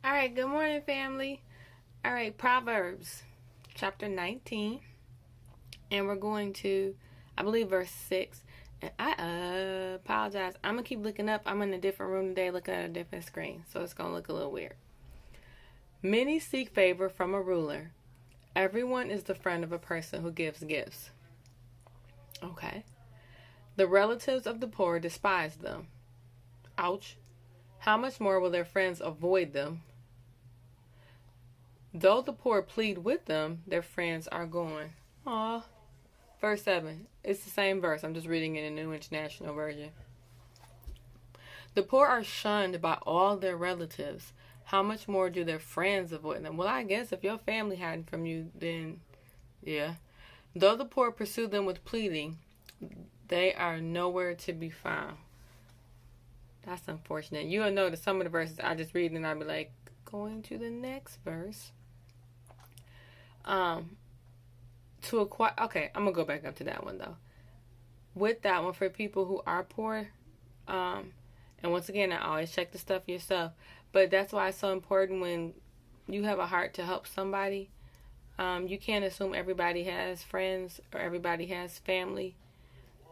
All right, good morning, family. All right, Proverbs chapter 19. And we're going to, I believe, verse 6. And I apologize. I'm going to keep looking up. I'm in a different room today looking at a different screen. So it's going to look a little weird. Many seek favor from a ruler. Everyone is the friend of a person who gives gifts. Okay. The relatives of the poor despise them. Ouch. How much more will their friends avoid them? Though the poor plead with them, their friends are going. Aw. Verse 7. It's the same verse. I'm just reading in a New International Version. The poor are shunned by all their relatives. How much more do their friends avoid them? Well, I guess if your family hiding from you, then yeah. Though the poor pursue them with pleading, they are nowhere to be found. That's unfortunate. You'll notice some of the verses I just read and I'll be like, going to the next verse. To acquire, okay, I'm gonna go back up to that one though. With that one, for people who are poor, and once again, I always check the stuff yourself, but that's why it's so important when you have a heart to help somebody. You can't assume everybody has friends or everybody has family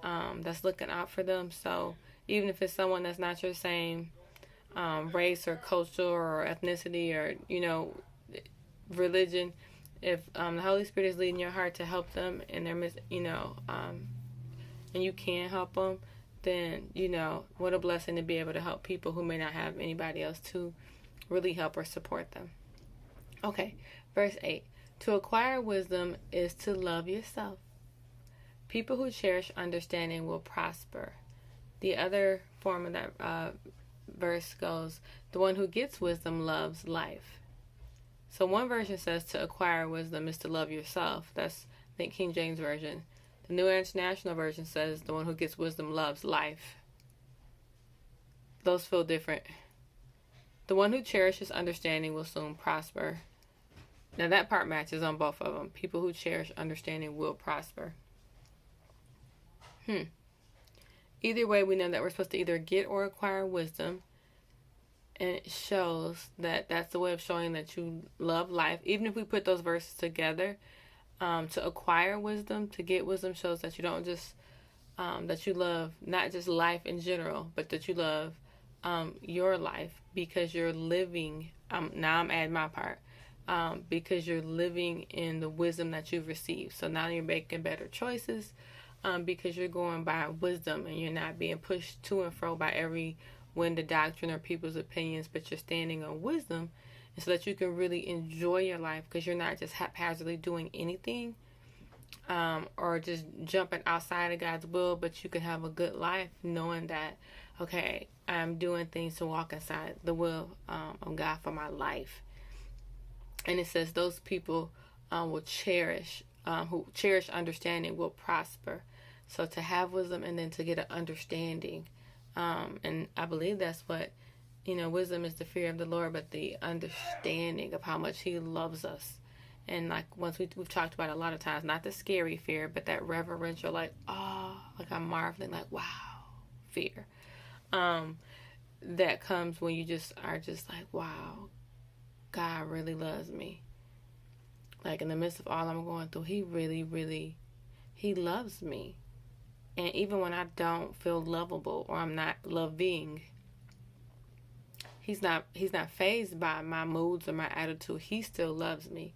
that's looking out for them. So even if it's someone that's not your same race or culture or ethnicity or religion, if the Holy Spirit is leading your heart to help them and they're and you can help them, then what a blessing to be able to help people who may not have anybody else to really help or support them. Okay, verse 8. To acquire wisdom is to love yourself. People who cherish understanding will prosper. The other form of that verse goes, the one who gets wisdom loves life. So one version says to acquire wisdom is to love yourself. That's, I think, King James Version. The New International Version says the one who gets wisdom loves life. Those feel different. The one who cherishes understanding will soon prosper. Now that part matches on both of them. People who cherish understanding will prosper. Either way, we know that we're supposed to either get or acquire wisdom. And it shows that that's the way of showing that you love life. Even if we put those verses together, to acquire wisdom, to get wisdom shows that you don't just, that you love not just life in general, but that you love your life because you're living, now I'm adding my part, because you're living in the wisdom that you've received. So now you're making better choices because you're going by wisdom and you're not being pushed to and fro by every wind of doctrine or people's opinions, but you're standing on wisdom, and so that you can really enjoy your life because you're not just haphazardly doing anything or just jumping outside of God's will, but you can have a good life knowing that, okay, I'm doing things to walk inside the will of God for my life. And it says those people will cherish, who cherish understanding will prosper. So to have wisdom and then to get an understanding. And I believe that's what, wisdom is the fear of the Lord, but the understanding of how much He loves us. And like once we've talked about it a lot of times, not the scary fear, but that reverential, like I'm marveling, like, wow, fear. That comes when you just are just like, wow, God really loves me. Like in the midst of all I'm going through, He really, really, He loves me. And even when I don't feel lovable or I'm not loving, He's not fazed by my moods or my attitude. He still loves me.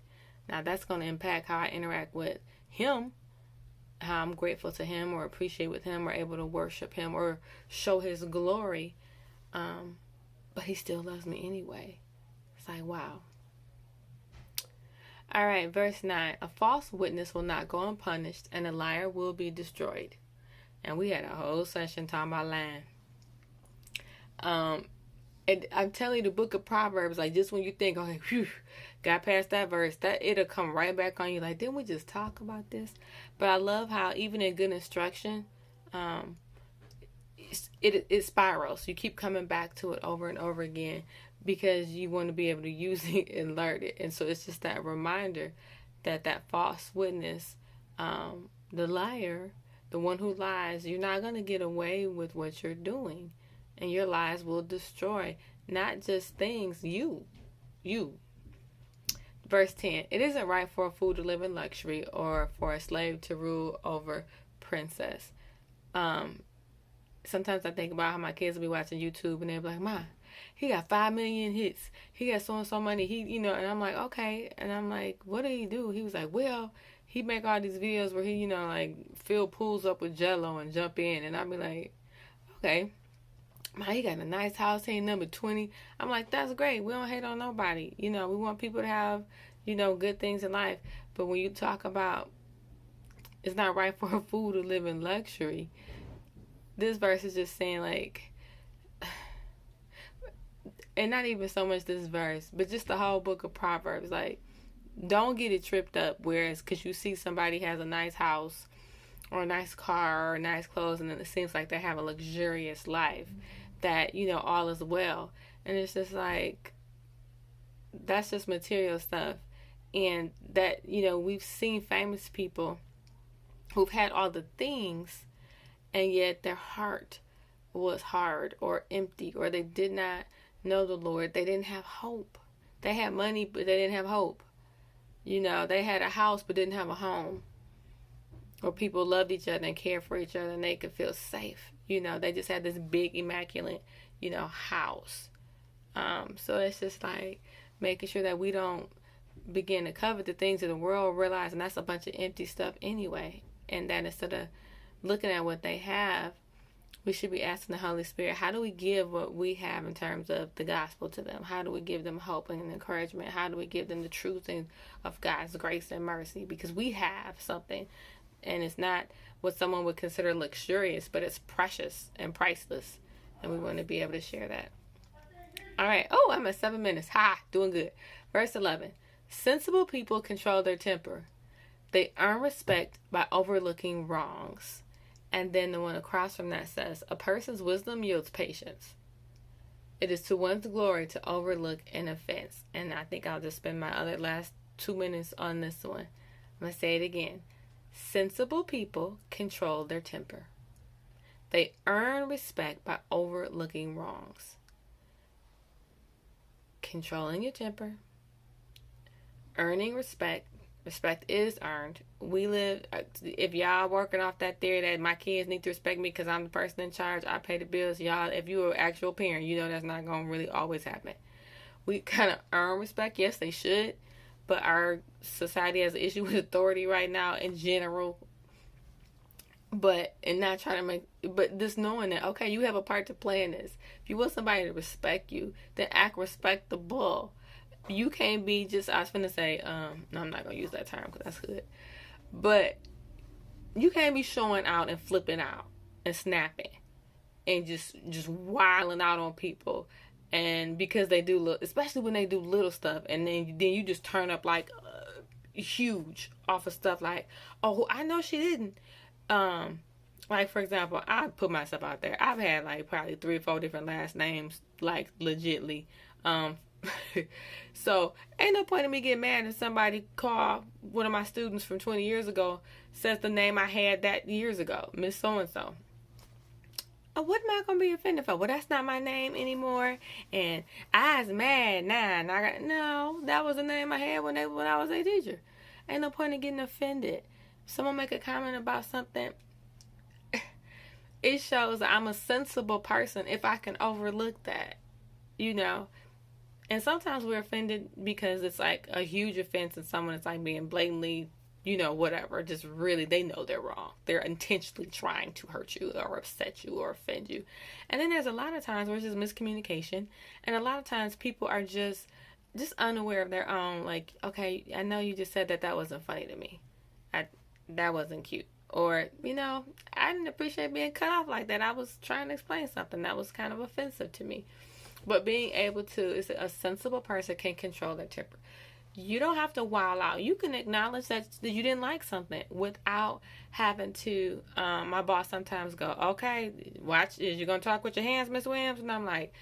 Now that's going to impact how I interact with Him, how I'm grateful to Him or appreciate with Him or able to worship Him or show His glory. But He still loves me anyway. It's like, wow. All right, verse 9. A false witness will not go unpunished and a liar will be destroyed. And we had a whole session talking about lying. And I'm telling you, the book of Proverbs, like just when you think, okay, whew, got past that verse, that it'll come right back on you. Like, didn't we just talk about this? But I love how even in good instruction, it spirals. You keep coming back to it over and over again because you want to be able to use it and learn it. And so it's just that reminder that false witness, the liar, the one who lies, you're not going to get away with what you're doing. And your lies will destroy not just things, you. you. Verse 10. It isn't right for a fool to live in luxury or for a slave to rule over princess. Sometimes I think about how my kids will be watching YouTube and they'll be like, Ma, he got 5 million hits. He got so and so money. And I'm like, okay. And I'm like, what did he do? He was like, well, he make all these videos where he, like fill pools up with Jello and jump in. And I'll be like, okay. Ma, he got a nice house. He ain't number 20. I'm like, that's great. We don't hate on nobody. We want people to have, good things in life. But when you talk about it's not right for a fool to live in luxury, this verse is just saying, like, and not even so much this verse, but just the whole book of Proverbs. Like, don't get it tripped up, whereas because you see somebody has a nice house or a nice car or nice clothes, and then it seems like they have a luxurious life, that, all is well. And it's just like, that's just material stuff. And that, we've seen famous people who've had all the things, and yet their heart was hard or empty, or they did not know the Lord. They didn't have hope. They had money, but they didn't have hope. They had a house, but didn't have a home. Or people loved each other and cared for each other, and they could feel safe. They just had this big, immaculate, house. So it's just like making sure that we don't begin to covet the things of the world, realizing that's a bunch of empty stuff anyway. And that instead of looking at what they have, we should be asking the Holy Spirit, how do we give what we have in terms of the gospel to them? How do we give them hope and encouragement? How do we give them the truth of God's grace and mercy? Because we have something, and it's not what someone would consider luxurious, but it's precious and priceless, and we want to be able to share that. All right. Oh, I'm at 7 minutes. Ha! Doing good. Verse 11. Sensible people control their temper. They earn respect by overlooking wrongs. And then the one across from that says, a person's wisdom yields patience. It is to one's glory to overlook an offense. And I think I'll just spend my other last 2 minutes on this one. I'm going to say it again. Sensible people control their temper. They earn respect by overlooking wrongs. Controlling your temper. Earning respect. Respect is earned. We live, if y'all working off that theory that my kids need to respect me because I'm the person in charge, I pay the bills, y'all, if you're an actual parent, that's not going to really always happen. We kind of earn respect. Yes, they should. But our society has an issue with authority right now in general. But just knowing that, okay, you have a part to play in this. If you want somebody to respect you, then act respectable. You can't be just, I was finna say, no, I'm not going to use that term because that's good. But you can't be showing out and flipping out and snapping and just wilding out on people. And because they do, especially when they do little stuff, and then you just turn up like huge off of stuff like, oh, I know she didn't. Like, for example, I put myself out there. I've had like probably 3 or 4 different last names, like legitly. So ain't no point in me getting mad if somebody call one of my students from 20 years ago says the name I had that years ago, Miss So-and-so. What am I going to be offended for? Well, that's not my name anymore, and I was mad now. No, that was the name I had when I was a teacher. Ain't no point in getting offended. If someone make a comment about something, it shows that I'm a sensible person if I can overlook that, And sometimes we're offended because it's like a huge offense and someone is like being blatantly, whatever. Just really, they know they're wrong. They're intentionally trying to hurt you or upset you or offend you. And then there's a lot of times where it's just miscommunication. And a lot of times people are just unaware of their own. Like, okay, I know you just said that wasn't funny to me. That wasn't cute. Or, I didn't appreciate being cut off like that. I was trying to explain something that was kind of offensive to me. But being able to, a sensible person can control their temper. You don't have to wild out. You can acknowledge that you didn't like something without having to, my boss sometimes go, okay, watch, is you going to talk with your hands, Miss Williams? And I'm like,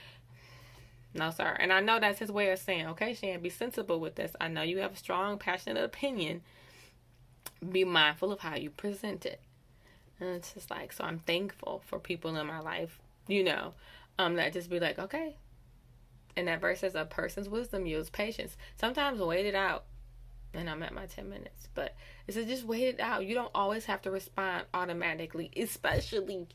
no, sir. And I know that's his way of saying, okay, Shan, be sensible with this. I know you have a strong, passionate opinion. Be mindful of how you present it. And it's just like, so I'm thankful for people in my life, that just be like, okay, And that verse says, a person's wisdom yields patience. Sometimes wait it out. And I'm at my 10 minutes. But it says just wait it out. You don't always have to respond automatically, especially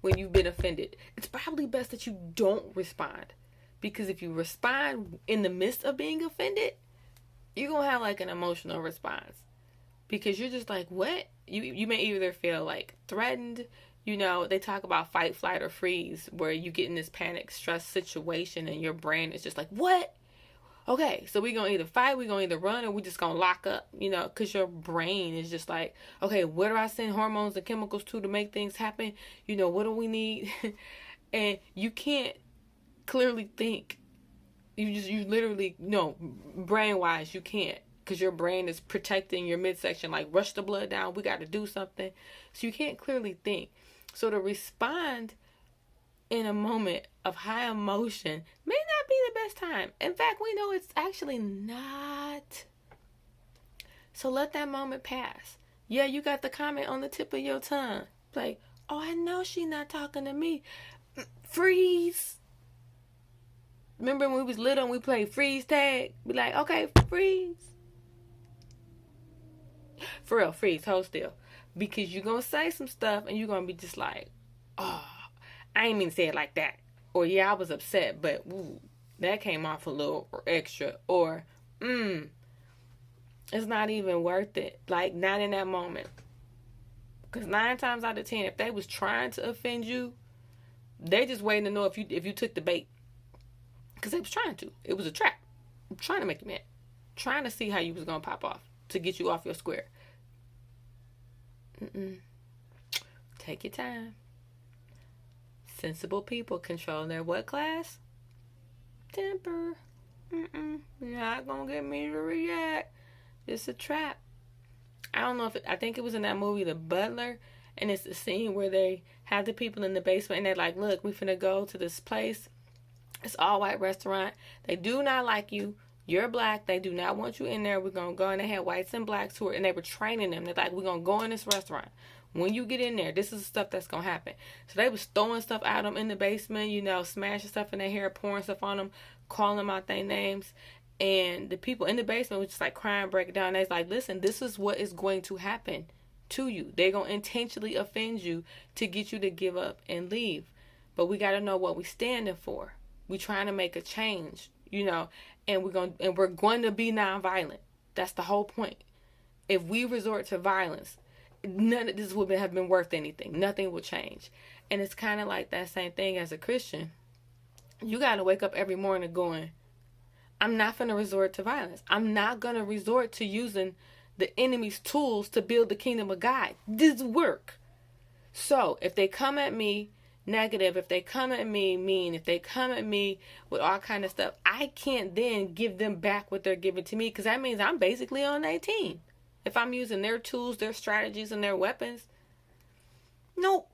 when you've been offended. It's probably best that you don't respond. Because if you respond in the midst of being offended, you're going to have like an emotional response. Because you're just like, what? You may either feel like threatened. You know, they talk about fight, flight, or freeze, where you get in this panic, stress situation and your brain is just like, what? Okay, so we're going to either fight, we're going to either run, or we're just going to lock up, you know, because your brain is just like, okay, where do I send hormones and chemicals to make things happen? You know, what do we need? And you can't clearly think. You literally, no, brain-wise, you can't. Because your brain is protecting your midsection, like rush the blood down, we got to do something. So you can't clearly think. So to respond in a moment of high emotion may not be the best time. In fact, we know it's actually not. So let that moment pass. Yeah, you got the comment on the tip of your tongue. Like, oh, I know she's not talking to me. Freeze. Remember when we was little and we played freeze tag? Be like, okay, freeze. For real, freeze, hold still. Because you're going to say some stuff and you're going to be just like, oh, I ain't mean to say it like that. Or, yeah, I was upset, but ooh, that came off a little extra. Or, it's not even worth it. Like, not in that moment. Because 9 times out of 10, if they was trying to offend you, they just waiting to know if you took the bait. Because they was trying to. It was a trap. Trying to make you mad. Trying to see how you was going to pop off to get you off your square. Take your time. Sensible people control their what class? Temper. You're not going to get me to react. It's a trap. I don't know if I think it was in that movie, The Butler. And it's the scene where they have the people in the basement and they're like, look, we finna go to this place. It's all white restaurant. They do not like you. You're black. They do not want you in there. We're going to go. And they had whites and blacks who were, and they were training them. They're like, we're going to go in this restaurant. When you get in there, this is the stuff that's going to happen. So they was throwing stuff at them in the basement, you know, smashing stuff in their hair, pouring stuff on them, calling them out their names. And the people in the basement was just like crying, breaking down. They was like, listen, this is what is going to happen to you. They're going to intentionally offend you to get you to give up and leave. But we got to know what we're standing for. We're trying to make a change, you know, and we're going to be nonviolent. That's the whole point. If we resort to violence, none of this would have been worth anything. Nothing will change. And it's kind of like that same thing as a Christian. You got to wake up every morning going, I'm not going to resort to violence. I'm not going to resort to using the enemy's tools to build the kingdom of God. This work. So if they come at me negative, if they come at me mean, if they come at me with all kind of stuff, I can't then give them back what they're giving to me, because that means I'm basically on their team. If I'm using their tools, their strategies, and their weapons, nope.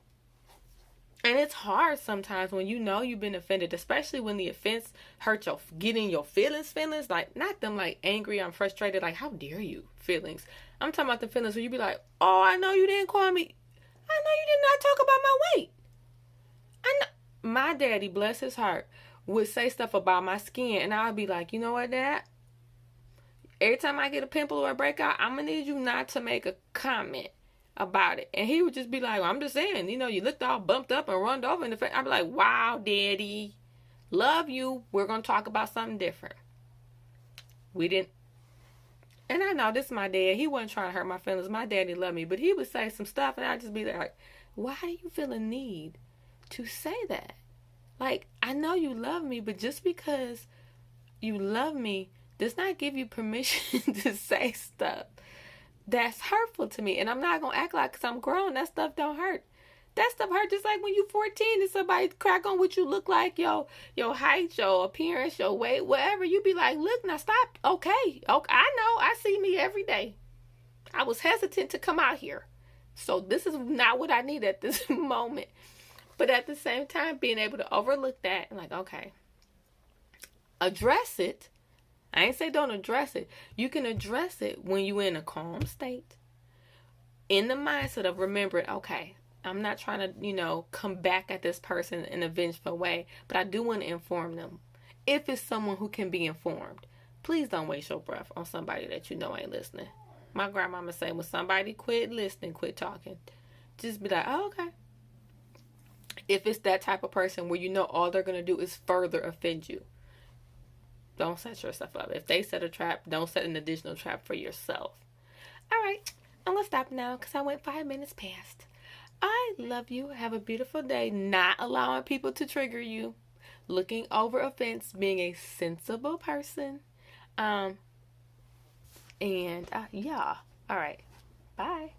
And it's hard sometimes when you know you've been offended, especially when the offense hurt your, getting your feelings, like, not them like angry, I'm frustrated, like, how dare you feelings. I'm talking about the feelings where you be like, oh, I know you didn't call me. I know you did not talk about my weight. I know. My daddy, bless his heart, would say stuff about my skin, and I would be like, you know what, Dad? Every time I get a pimple or a breakout, I'm going to need you not to make a comment about it. And he would just be like, well, I'm just saying, you know, you looked all bumped up and run over in the face. I'd be like, wow, Daddy, love you. We're going to talk about something different. We didn't. And I know this is my dad. He wasn't trying to hurt my feelings. My daddy loved me. But he would say some stuff and I'd just be like, why do you feel a need to say that? Like, I know you love me, but just because you love me does not give you permission to say stuff that's hurtful to me. And I'm not going to act like, because I'm grown, that stuff don't hurt. That stuff hurt just like when you're 14 and somebody crack on what you look like, your height, your appearance, your weight, whatever. You be like, look, now stop. Okay, I know. I see me every day. I was hesitant to come out here. So this is not what I need at this moment. But at the same time, being able to overlook that and like, okay, address it. I ain't say don't address it. You can address it when you're in a calm state, in the mindset of remembering, okay, I'm not trying to, come back at this person in a vengeful way, but I do want to inform them. if it's someone who can be informed. Please don't waste your breath on somebody that you know ain't listening. My grandmama say, when somebody quit listening, quit talking. Just be like, oh, okay. If it's that type of person where you know all they're going to do is further offend you, don't set yourself up. If they set a trap, don't set an additional trap for yourself. All right, I'm going to stop now because I went 5 minutes past. I love you. Have a beautiful day. Not allowing people to trigger you. Looking over offense. Being a sensible person. Yeah. All right. Bye.